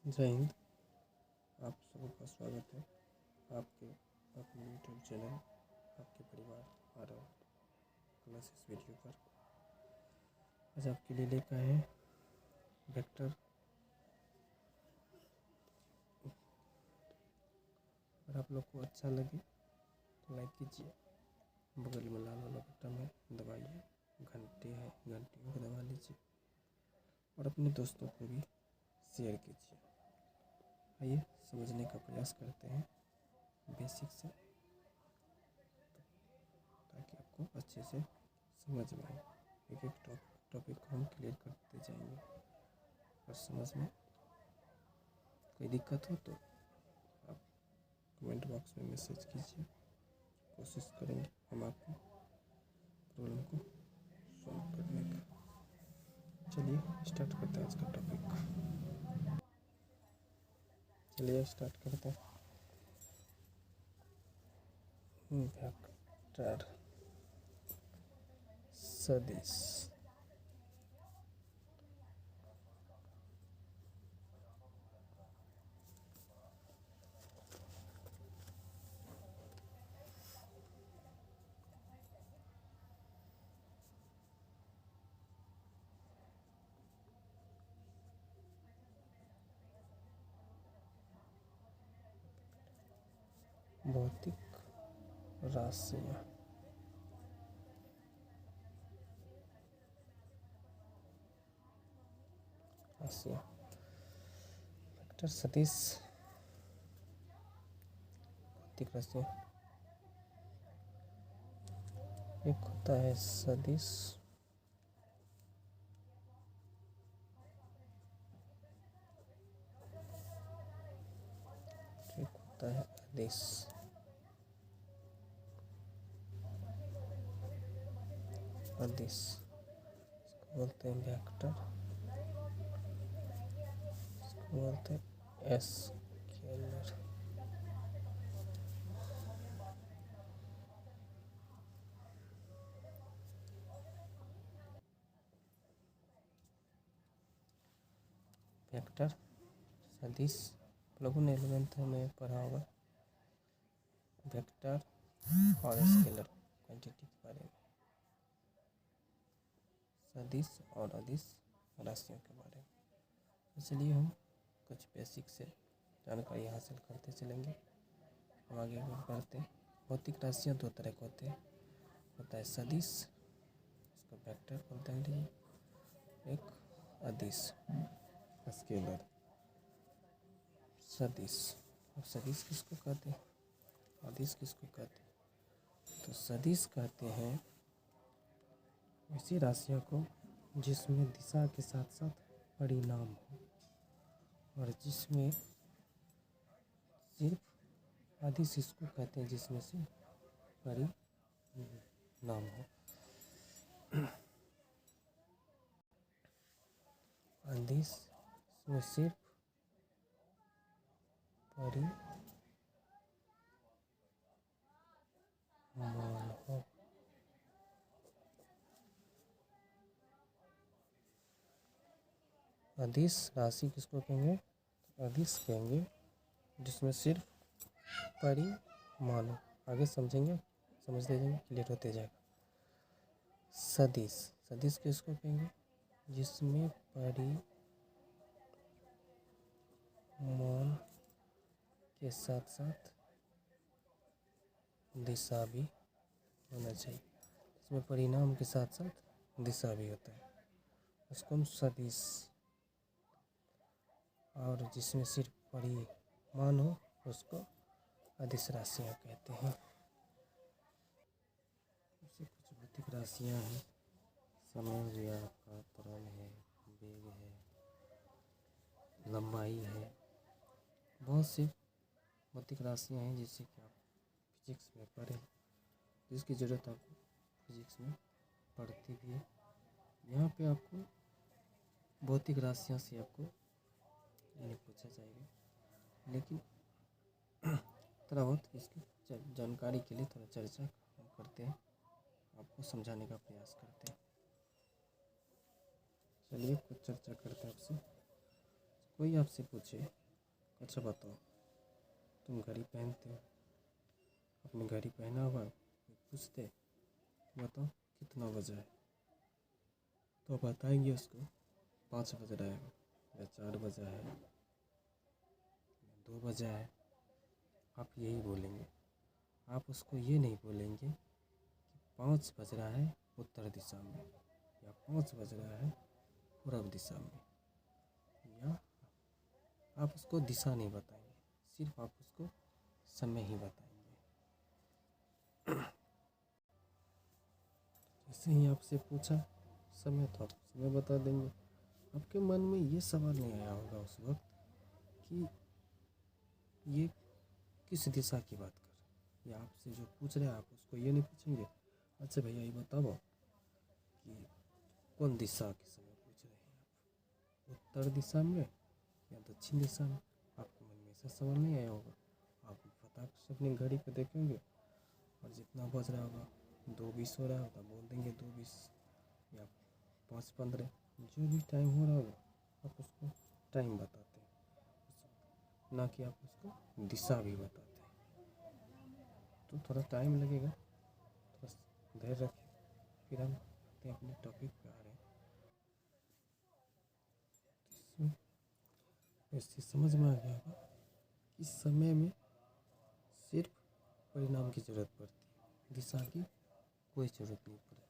जय हिंद। आप सबका स्वागत है आपके अपने यूट्यूब चैनल आपके परिवार आरव क्लासेस वीडियो पर। आज आपके लिए लेकर आए हैं वेक्टर। अगर आप लोग को अच्छा लगे तो लाइक कीजिए, बगल में लाल वाला बटन है दबाइए, घंटी है घंटी को दबा लीजिए और अपने दोस्तों को भी शेयर कीजिए। आइए समझने का प्रयास करते हैं बेसिक से, ताकि आपको अच्छे से समझ में आए। एक एक टॉपिक को हम क्लियर करते जाएंगे। और समझ में कोई दिक्कत हो तो आप कमेंट बॉक्स में मैसेज कीजिए, कोशिश करेंगे हम आपकी प्रॉब्लम को सॉल्व करने का। चलिए स्टार्ट करते हैं आज का टॉपिक। चलिए स्टार्ट करते हैं। वेक्टर सदिश। भौतिक राशियाँ। वेक्टर सदिश भौतिक राशियाँ। एक होता है सदिश, एक होता है अदिश। अदिश इसको बोलते हैं वेक्टर, इसको बोलते हैं स्केलर। वेक्टर सदिश लोगों ने 11th में पढ़ा होगा, वेक्टर और स्केलर क्वांटिटी के बारे में, सदिश और अदिश राशियों के बारे में। इसलिए हम कुछ बेसिक से जानकारी हासिल करते चलेंगे। हम आगे बढ़ते हैं। भौतिक राशियाँ दो तरह के होते हैं, होता है सदिश, इसको वेक्टर बोलते हैं, एक अदिश स्केलर। सदिश और सदिश किसको कहते हैं, अदिश किसको कहते हैं? तो सदिश कहते हैं ऐसी राशियों को जिसमें दिशा के साथ साथ परिणाम हो, और जिसमें सिर्फ अदिश इसको कहते हैं जिसमें से परिणाम हो। अदिश में सिर्फ परिणाम हो। अदिश राशि किसको कहेंगे? अदिश कहेंगे जिसमें सिर्फ परिमाण हो। आगे समझेंगे, समझते जाएंगे, क्लियर होते जाएगा। सदिश, सदिश किसको कहेंगे? जिसमें परिमाण के साथ साथ दिशा भी होना चाहिए। इसमें परिणाम के साथ साथ दिशा भी होता है, उसको हम सदिश। और जिसमें सिर्फ परिमाण हो उसको अदिश राशियाँ कहते हैं। जैसे कुछ भौतिक राशियाँ हैं, समय या आपका त्वरण है, वेग है, लंबाई है। बहुत सी भौतिक राशियाँ हैं जिससे कि आप फिजिक्स में पढ़े, जिसकी ज़रूरत आपको फिजिक्स में पढ़ती भी है। यहाँ पे आपको भौतिक राशियाँ से आपको नहीं पूछा जाएगा, लेकिन थोड़ा बहुत इसकी जानकारी के लिए थोड़ा चर्चा करते हैं, आपको समझाने का प्रयास करते हैं। चलिए कुछ चर्चा करते हैं आपसे। कोई आपसे पूछे, अच्छा बताओ तुम घड़ी पहनते हो, अपने घड़ी पहना हुआ है, पूछते बताओ कितना बजा है, तो बताएंगे उसको 5 बज रहा है या 4 बजा है या 2 बजा है। आप यही बोलेंगे, आप उसको ये नहीं बोलेंगे कि 5 बज रहा है उत्तर दिशा में या 5 बज रहा है पूर्व दिशा में, या आप उसको दिशा नहीं बताएंगे, सिर्फ आप उसको समय ही बताएंगे। जैसे ही आपसे पूछा समय, तो आप समय बता देंगे। आपके मन में ये सवाल नहीं आया होगा उस वक्त कि ये किस दिशा की बात कर रहे हैं, या आपसे जो पूछ रहे हैं आप उसको ये नहीं पूछेंगे, अच्छा भैया ये बताओ कि कौन दिशा के समय पूछ रहे हैं आप, उत्तर दिशा में या दक्षिण दिशा में। आपके मन में ऐसा सवाल नहीं आया होगा। आप फटाक से अपनी घड़ी पे देखेंगे और जितना बज रहा होगा 2:20 हो रहा होगा, बोल देंगे 2:20 या 5:15, जो भी टाइम हो रहा होगा आप उसको टाइम बताते हैं, ना कि आप उसको दिशा भी बताते हैं। तो थोड़ा टाइम लगेगा, थोड़ा धैर्य रखें, फिर हम अपने टॉपिक पे आ रहे हैं। इसमें वैसे समझ में आ गया होगा कि समय में सिर्फ परिणाम की ज़रूरत पड़ती है, दिशा की कोई ज़रूरत नहीं पड़ती।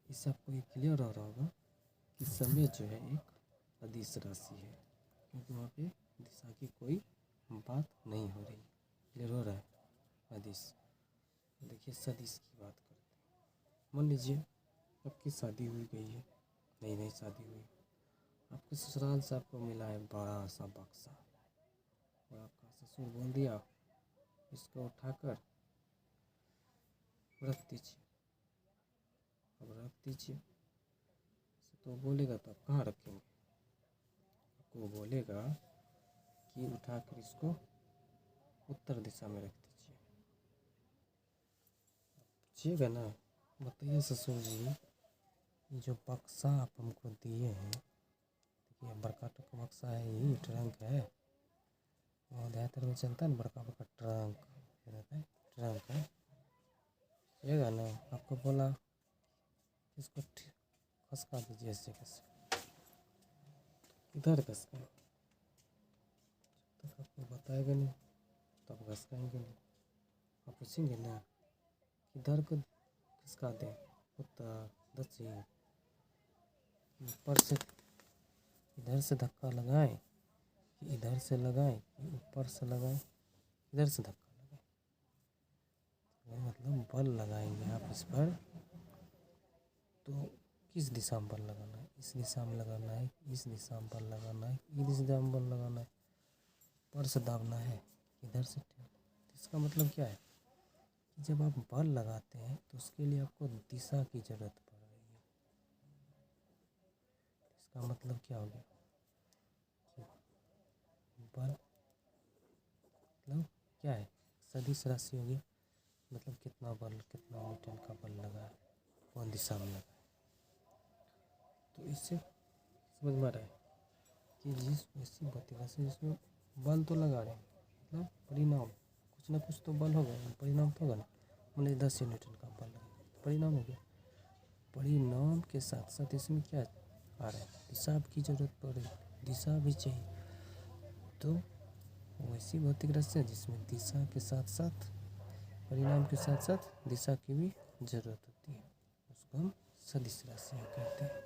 इससे आपको ये क्लियर हो रहा होगा कि समय जो है एक अदिश राशि है, क्योंकि वहाँ पे दिशा की कोई बात नहीं हो रही। क्लियर हो रहा है? अदिश। देखिए सदिश की बात करते हैं। मान लीजिए आपकी शादी हुई गई है, नई नई शादी हुई, आपके ससुराल से आपको मिला है बड़ा सा बक्सा, और आपका ससुर बोल दिया इसको उठाकर रख दीजिए। अब रख दीजिए तो बोलेगा तो आप कहाँ रखेंगे? आपको बोलेगा कि उठाकर इसको उत्तर दिशा में रख दीजिए। पूछिएगा ना, बताइए ससुर जी जो बक्सा आप हमको दिए हैं, देखिए बड़का टुक बक्सा है, यही ट्रंक है, देहातर में चलता है ना बड़का बड़का ट्रंक रहता है, ट्रंक है। पूछिएगा ना, आपको बोला इसको खसका दीजिए इस जगह से, इधर खसका, तब आपको बताएगा नहीं तो आप खसकाएंगे नहीं। आप पूछेंगे ना इधर को खिसका दें, उत्तर दक्षिण, ऊपर से इधर से धक्का लगाएं कि इधर से लगाएं कि ऊपर से लगाएं, इधर से धक्का लगाएं, मतलब बल लगाएंगे आप इस पर, तो किस दिशा में बल लगाना है? इस दिशा में लगाना है, इस दिशा में बल लगाना है, इस दिशा में बल लगाना है, ऊपर से दाबना है, इधर से। इसका मतलब क्या है कि जब आप बल लगाते हैं तो उसके लिए आपको दिशा की ज़रूरत पड़ रही है। इसका मतलब क्या हो गया कि बल मतलब क्या है, सदिश राशि हो गया, मतलब कितना बल, कितना न्यूटन का बल लगा है, कौन दिशा में लगा है। तो इससे समझ में आ रहा है कि जिस ऐसी भौतिक राशि जिसमें बल तो लगा रहे हैं, मतलब परिणाम कुछ ना कुछ तो बल होगा, परिणाम तो होगा ना। मतलब 10 न्यूटन का बल लगा, परिणाम हो गया। परिणाम के साथ साथ इसमें क्या आ रहा है, दिशा की जरूरत पड़ रही, दिशा भी चाहिए। तो वैसी भौतिक राशि है जिसमें दिशा के साथ साथ, परिणाम के साथ साथ दिशा की भी जरूरत होती है, उसको हम सदिश राशियाँ कहते हैं।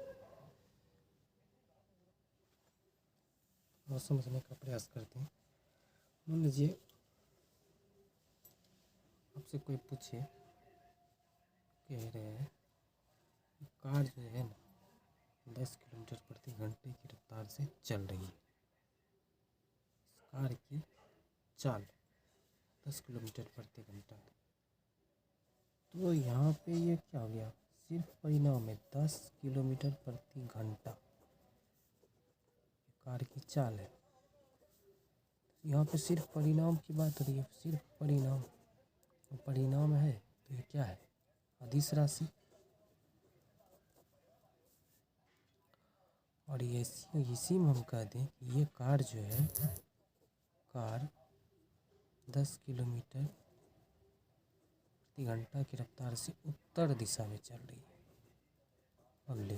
और समझने का प्रयास करते हैं। मान लीजिए आपसे कोई पूछे, कह रहे हैं कार जो है ना 10 किलोमीटर प्रति घंटे की रफ्तार से चल रही है, इस कार की चाल 10 किलोमीटर प्रति घंटा। तो यहाँ पे ये क्या हो गया, सिर्फ परिणाम है 10 किलोमीटर प्रति घंटा कार की चाल है। यहाँ पे सिर्फ परिणाम की बात हो रही है, सिर्फ परिणाम, परिणाम है तो ये क्या है, अदिश राशि। और ये इसी में हम कह दें कि ये कार जो है, कार 10 किलोमीटर प्रति घंटा की रफ्तार से उत्तर दिशा में चल रही है। अगले,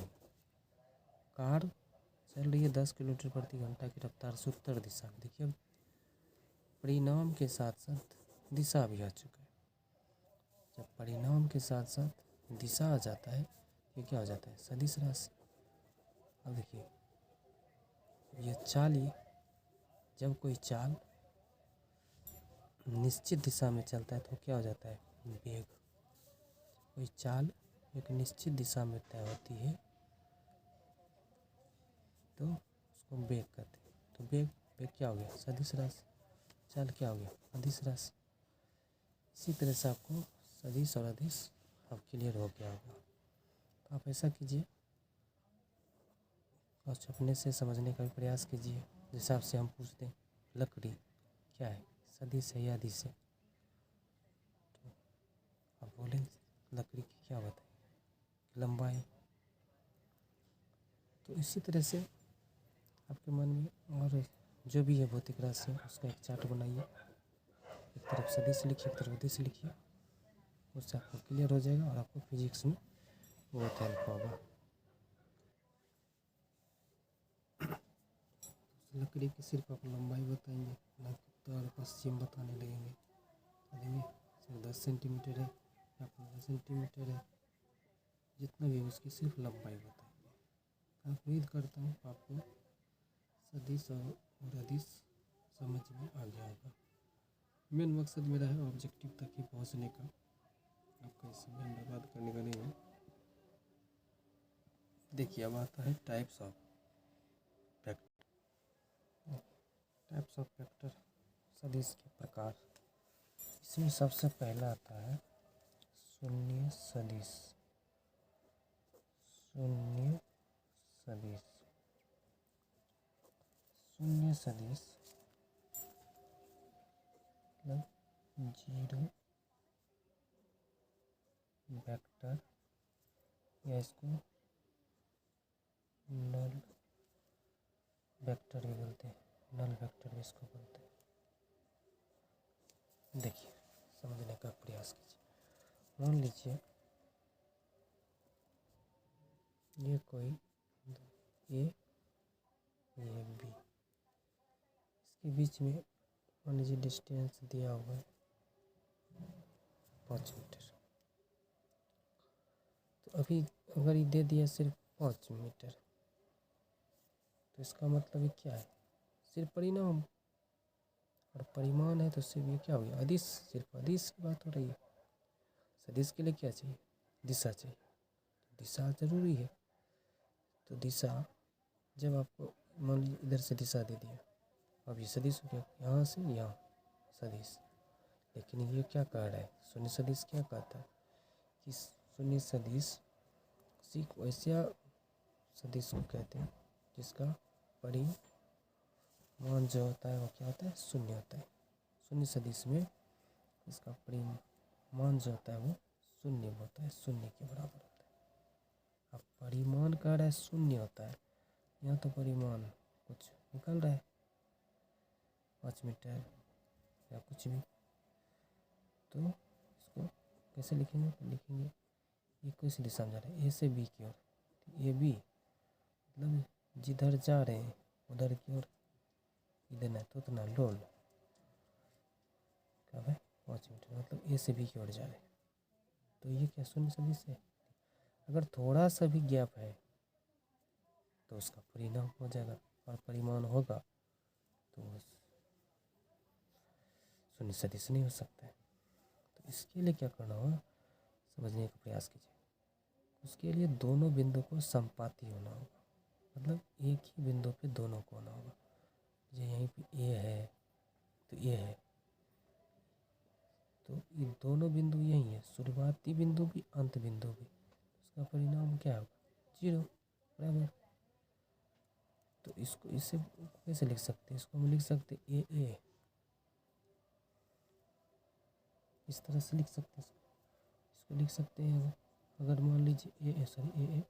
कार चल रही है 10 किलोमीटर प्रति घंटा की रफ्तार से उत्तर दिशा में। देखिए, अब परिणाम के साथ साथ दिशा भी आ चुका है। जब परिणाम के साथ साथ दिशा आ जाता है, ये क्या हो जाता है? सदिश राशि। अब देखिए, ये चाल, जब कोई चाल निश्चित दिशा में चलता है तो क्या हो जाता है? वेग। कोई चाल एक निश्चित दिशा में तय होती है तो उसको वेग कहते हैं। तो वेग क्या हो गया? सदिश राशि। चाल क्या हो गया? अदिश राशि। इसी तरह से आपको सदिश और अदिश अब क्लियर हो गया होगा। तो आप ऐसा कीजिए और अपने से समझने का भी प्रयास कीजिए। जिस हिसाब से हम पूछते हैं लकड़ी क्या है, सदिश है या अदिश है, तो आप बोलेंगे लकड़ी की क्या बताएंगे? लंबाई। तो इसी तरह से आपके मन में और जो भी है भौतिक राशि उसका एक चार्ट बनाइए। एक तरफ सदिश लिखिए, एक तरफ अदिश लिखिए, उससे आपको क्लियर हो जाएगा और आपको फिजिक्स में बहुत हेल्प होगा। लकड़ी की सिर्फ आप लंबाई बताएंगे, ना उत्तर पश्चिम बताने लगेंगे। सिर्फ 10 सेंटीमीटर है या 15 सेंटीमीटर है, जितना भी उसकी सिर्फ लंबाई बताएंगे। आप उम्मीद करता हूँ आपको सदिश और अदिश समझ में आ गया होगा। मेन मकसद मेरा है ऑब्जेक्टिव तक ही पहुँचने का, आपका समय बर्बाद करने का नहीं है। देखिए, अब आता है types of vector. Types of vector, सदिश के प्रकार। इसमें सबसे पहला आता है शून्य सदिश। शून्य सदिश। शून्य सदिश मतलब जीरो वेक्टर, या इसको नल वेक्टर भी बोलते हैं, नल वेक्टर भी इसको बोलते हैं। देखिए, समझने का प्रयास कीजिए। मान लीजिए ये कोई ए, ये बी, इसके बीच में मान लीजिए डिस्टेंस दिया हुआ है 5 मीटर। तो अभी अगर ये दे दिया सिर्फ 5 मीटर, तो इसका मतलब ये क्या है? सिर्फ परिणाम और परिमाण है, तो सिर्फ ये क्या हो गया? अदिश। सिर्फ अदिश की बात हो रही है। सदिश के लिए क्या चाहिए? दिशा चाहिए। दिशा जरूरी है। तो दिशा, जब आपको मान लीजिए इधर से दिशा दे दिया, अब ये सदिश हो गया, यहाँ से यहाँ सदिश। लेकिन ये क्या कह रहा है? शून्य सदिश क्या कहता है कि शून्य सदिश सिर्फ वैसा सदिश को कहते हैं जिसका परिमाण जो होता है वो क्या होता है? शून्य होता है। शून्य सदिश में इसका परिमाण जो होता है वो शून्य होता है, शून्य के बराबर होता है। अब परिमाण कह रहा है शून्य होता है, यहाँ तो परिमाण कुछ निकल रहा है 5 मीटर या कुछ भी। तो इसको कैसे लिखेंगे? लिखेंगे ये किस दिशा में जा रहा है? ए से बी की ओर। ए बी मतलब जिधर जा रहे हैं उधर की ओर, इधर ना तो उतना लोल कब है? 5 मीटर, मतलब ए से बी की ओर जा रहे हैं। तो ये क्या शून्य सदिश है? अगर थोड़ा सा भी गैप है तो उसका परिणाम हो जाएगा, और परिमाण होगा तो शून्य सदिश नहीं हो सकता है। तो इसके लिए क्या करना होगा? समझने का प्रयास कीजिए। उसके लिए दोनों बिंदु को संपाती होना होगा, मतलब एक ही बिंदु पे दोनों को होना होगा। जो यहीं पे ए है तो ये है, तो ये दोनों बिंदु यही है, शुरुआती बिंदु भी अंत बिंदु भी। उसका परिणाम क्या होगा? 0 बराबर। तो इसको इससे कैसे लिख सकते हैं? इसको हम लिख सकते ए ए, इस तरह से लिख सकते हैं। इसको लिख सकते हैं, अगर मान लीजिए ए ए,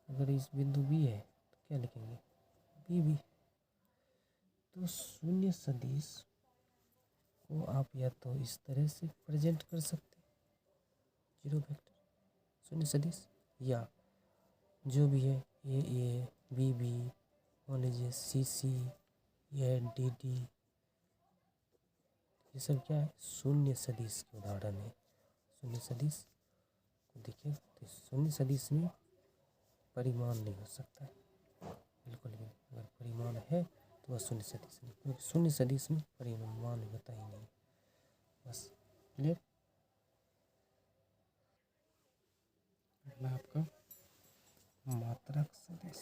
अगर इस बिंदु बी है क्या लिखेंगे, बी बी। तो शून्य सदिश को आप या तो इस तरह से प्रेजेंट कर सकते, जीरो वेक्टर शून्य सदिश, या जो भी है ए बी बी, मान लीजिए सी सी, या डी डी, ये सब क्या है, शून्य सदिश के उदाहरण है। शून्य सदिश को देखिए तो शून्य सदिश में परिमाण नहीं हो सकता है, बिल्कुल भी। अगर परिमाण है तो वह शून्य सदिश नहीं, क्योंकि शून्य सदिश में परिमाण होता ही नहीं। बस क्लियर। अगला आपका मात्रक सदिश।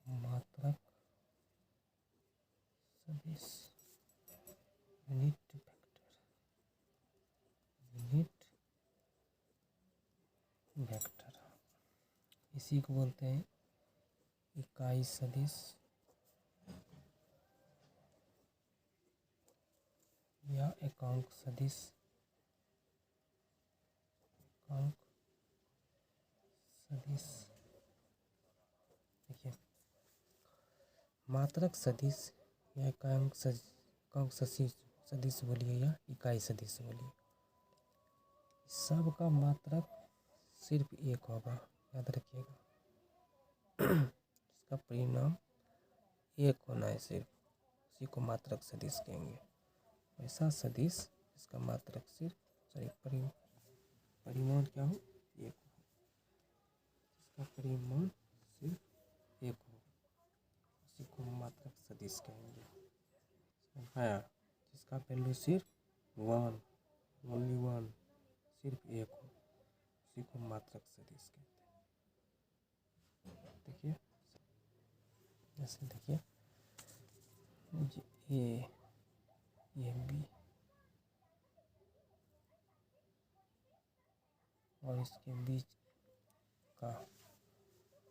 मात्रक सदिश, यूनिट वेक्टर, यूनिट वेक्टर, इसी को बोलते हैं इकाई सदिश या एकांक सदिश। एकांक सदिश, देखिए मात्रक सदिश या एकांक सदिश बोलिए या इकाई सदिश बोलिए, सबका मात्रक सिर्फ एक होगा, याद रखिएगा। इसका परिणाम एक होना है सिर्फ, उसी को मात्रक सदिश कहेंगे। ऐसा सदिश इसका मात्रक सिर्फ परिमाण क्या हो, एक हो, इसका परिमाण सिर्फ एक हो, उसी को मात्रक सदिश कहेंगे। हाँ, जिसका वैल्यू सिर्फ वन, ओनली वन, सिर्फ एक हो, उसी को मात्रक सदिश कहते हैं। देखिए जैसे देखिए ये बी और इसके बीच का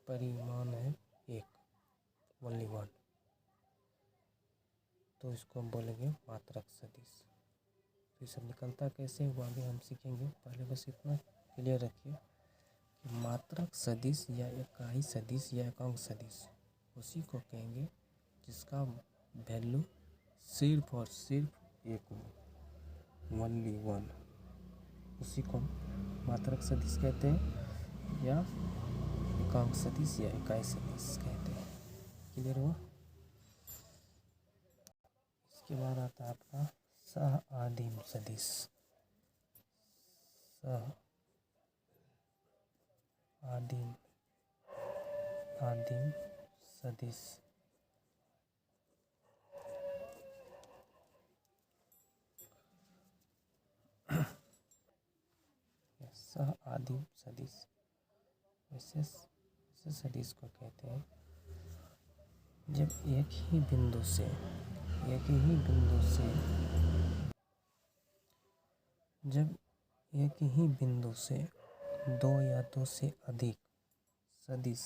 परिमाण है एक, ओनली वन, तो इसको हम बोलेंगे मात्रक सदिश। तो ये सब निकलता कैसे वो आगे हम सीखेंगे, पहले बस इतना क्लियर रखिए कि मात्रक सदिश या इकाई सदिश या एकांक सदिश उसी को कहेंगे जिसका वैल्यू सिर्फ और सिर्फ एक हो, ओनली वन, उसी को मात्रक सदिश कहते हैं या एकांक सदिश या इकाई सदिश कहते हैं। क्लियर हुआ। इसके बाद आता है आपका सह आदिम सदिश। सह आदिम सदिश, सह आदिम सदिश वैसे सदिश को कहते हैं जब एक ही बिंदु से दो या दो से अधिक सदिश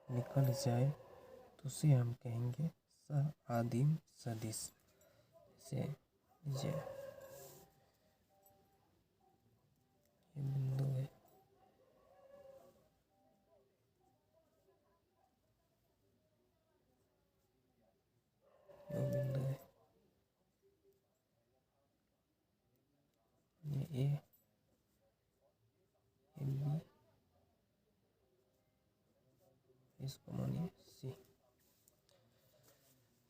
निकल जाए तो उसे हम कहेंगे सह आदिम सदिश। जैसे लीजिए ये बिंदु है, ये बिंदु है, ये ए, ये बी, इसको मानिए सी।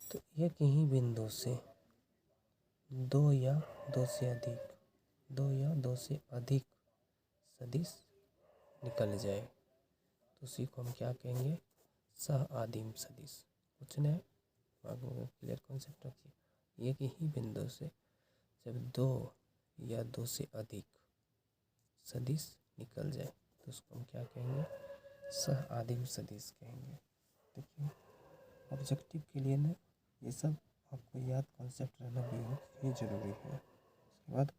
तो एक ही बिंदु से दो या दो से अधिक सदिश निकल जाए तो उसी को हम क्या कहेंगे, सह आदिम सदिश। कुछ नहीं, क्लियर कॉन्सेप्ट रखिए। एक ही बिंदु से जब दो या दो से अधिक सदिश निकल जाए तो उसको हम क्या कहेंगे, सह आदिम सदिश कहेंगे। देखिए ऑब्जेक्टिव के लिए ना ये सब आपको याद कॉन्सेप्ट रहना भी जरूरी है। उसके बाद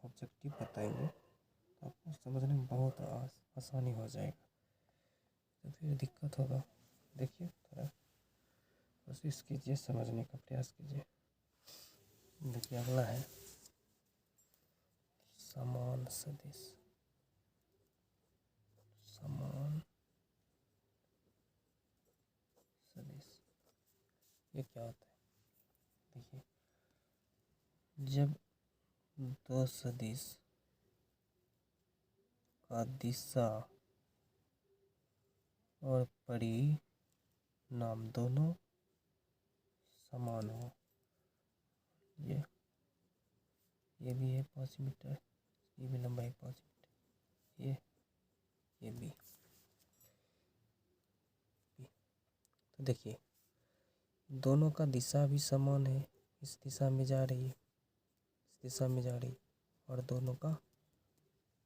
ऑब्जेक्टिव बताएंगे तो आपको समझने में बहुत आसानी हो जाएगा, तो फिर दिक्कत होगा। देखिए थोड़ा कोशिश कीजिए, समझने का प्रयास कीजिए। देखिए अगला है समान सदिश, समान सदिश ये क्या होता है? देखिए, जब दो सदिश का दिशा और परिणाम दोनों समान हो, ये भी है 5 मीटर, ये भी लंबाई 5 मीटर, ये भी। तो देखिए, दोनों का दिशा भी समान है, इस दिशा में जा रही है, इस दिशा में जा रही, और दोनों का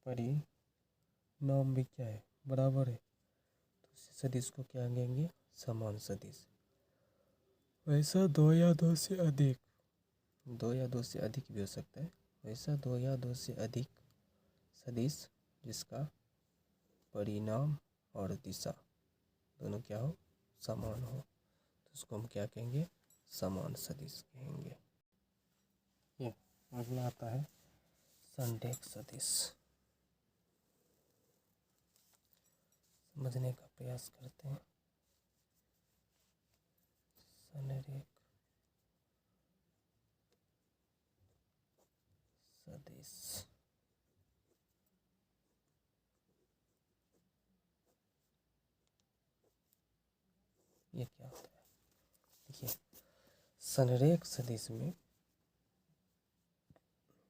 परिणाम भी क्या है? बराबर है। तो इस सदिश को क्या कहेंगे? समान सदिश। वैसा दो या दो से अधिक, दो या दो से अधिक भी हो सकता है। वैसा दो या दो से अधिक सदिश जिसका परिणाम और दिशा दोनों क्या हो? समान हो, तो उसको हम क्या कहेंगे? समान सदिश कहेंगे। ये अगला आता है संरेख सदिश। समझने का प्रयास करते हैं। संरेख सदिश ये क्या होता है? देखिए, संरेख सदिश में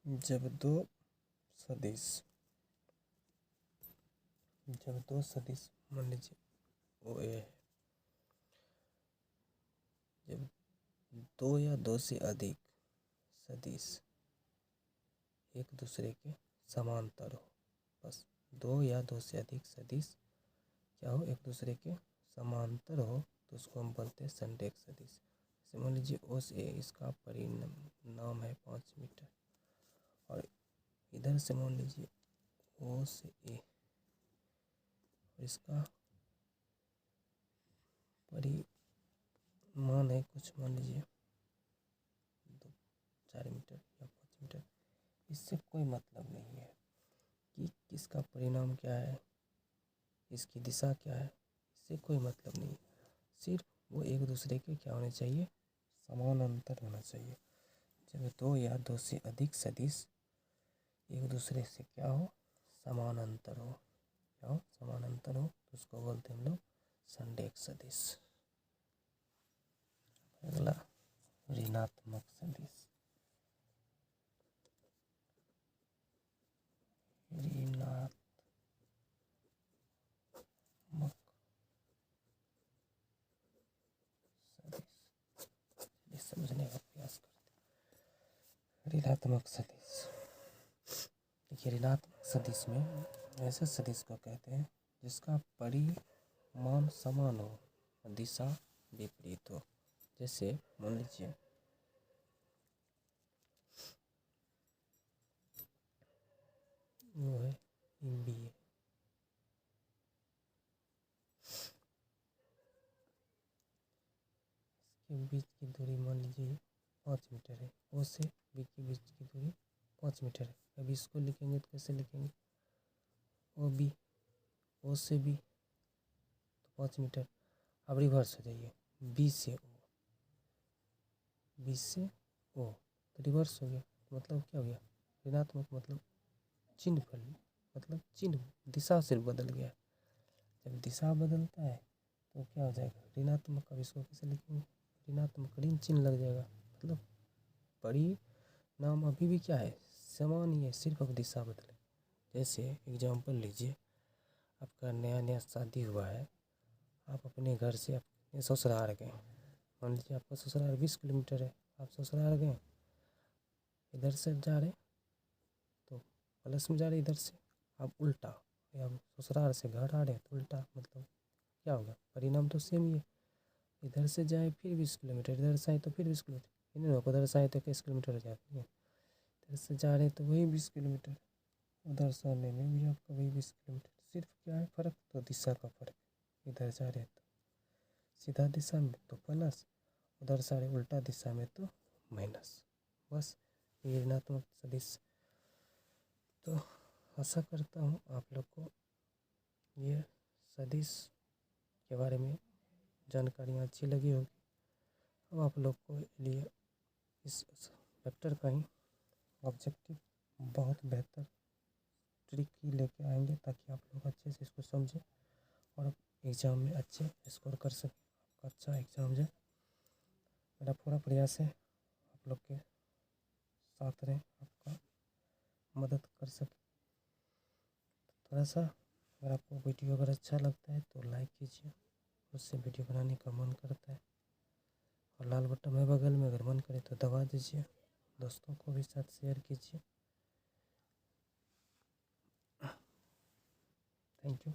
जब दो सदिश मान लीजिए ओ ए है, जब दो या दो से अधिक सदिश एक दूसरे के समांतर हो, बस दो या दो से अधिक सदिश क्या हो? एक दूसरे के समांतर हो, तो उसको हम बोलते हैं संरेख सदिश। जैसे मान लीजिए ओ से ए, इसका परिणाम है 5 मीटर, और इधर से मान लीजिए ओ से ए, और इसका परिमाण है कुछ मान लीजिए 4 मीटर या 5 मीटर। इससे कोई मतलब नहीं है कि किसका परिणाम क्या है, इसकी दिशा क्या है, इससे कोई मतलब नहीं। सिर्फ वो एक दूसरे के क्या होने चाहिए? समान अंतर होना चाहिए। जब दो या दो से अधिक सदिश एक दूसरे से क्या हो? समान अंतर हो, क्या हो? समान अंतर हो, तो उसको बोलते हैं हम लोग संरेख सदिश। अगला ऋणात्मक सदिश। ऋणात्मक सदिश समझने का प्रयास करते हैं। ऋणात्मक सदिश, देखिए, ऋणात्मक सदिश में ऐसे सदिश को कहते हैं जिसका परिमाण समान हो, दिशा विपरीत हो। जैसे मान लीजिए वो है बी है, इसके बीच की दूरी मान लीजिए 5 मीटर है, ओ से बी के बीच की दूरी 5 मीटर है। अब इसको लिखेंगे तो कैसे लिखेंगे? ओ बी, ओ से बी तो 5 मीटर। अब रिवर्स हो जाइए, बी से ओ, बी से ओ, तो रिवर्स हो गया। मतलब क्या हो गया? ऋणात्मक मतलब चिन्ह पर, मतलब चिन्ह दिशा से बदल गया। जब दिशा बदलता है तो क्या हो जाएगा? ऋणात्मक। अब इसको कैसे लिखेंगे? ऋणात्मक, ऋण चिन्ह लग जाएगा, मतलब परिणाम अभी भी क्या है? समान ही है, सिर्फ अब दिशा बदले। जैसे एग्जाम्पल लीजिए, आपका नया नया शादी हुआ है, आप अपने घर से अपने ससुराल गए। मान लीजिए आपका ससुराल 20 किलोमीटर है, आप ससुराल गए, इधर से जा रहे तो प्लस में जा रहे, इधर से आप उल्टा, या ससुराल से घर आ रहे तो उल्टा, मतलब क्या होगा? परिणाम तो सेम ही है। इधर से जाए फिर 20 किलोमीटर, इधर से आए तो फिर 20 किलोमीटर, इन उधर से आए तो 21 किलोमीटर हो जाती है। इधर से जा रहे तो वही 20 किलोमीटर, उधर से आने में भी आपका वही 20 किलोमीटर। सिर्फ क्या है फ़र्क? तो दिशा का फ़र्क। इधर जा रहे तो सीधा दिशा में तो प्लस, उधर से आ रहे उल्टा दिशा में तो माइनस। बस ये ऋणात्मक सदिश। तो आशा करता हूँ आप लोग को ये सदिश के बारे में जानकारियाँ अच्छी लगी होगी। अब आप लोग को लिए इस वेक्टर का ही ऑब्जेक्टिव बहुत बेहतर ट्रिक ही लेके आएंगे, ताकि आप लोग अच्छे से इसको समझें और एग्ज़ाम में अच्छे स्कोर कर सकें, आपका अच्छा एग्ज़ाम जाए। मेरा पूरा प्रयास है आप लोग के साथ रहें, आपका मदद कर सके। थोड़ा सा अगर आपको वीडियो अगर अच्छा लगता है तो लाइक कीजिए, उससे वीडियो बनाने का मन करता है। और लाल बटन है बगल में, अगर मन करे तो दबा दीजिए, दोस्तों को भी साथ शेयर कीजिए। Thank you.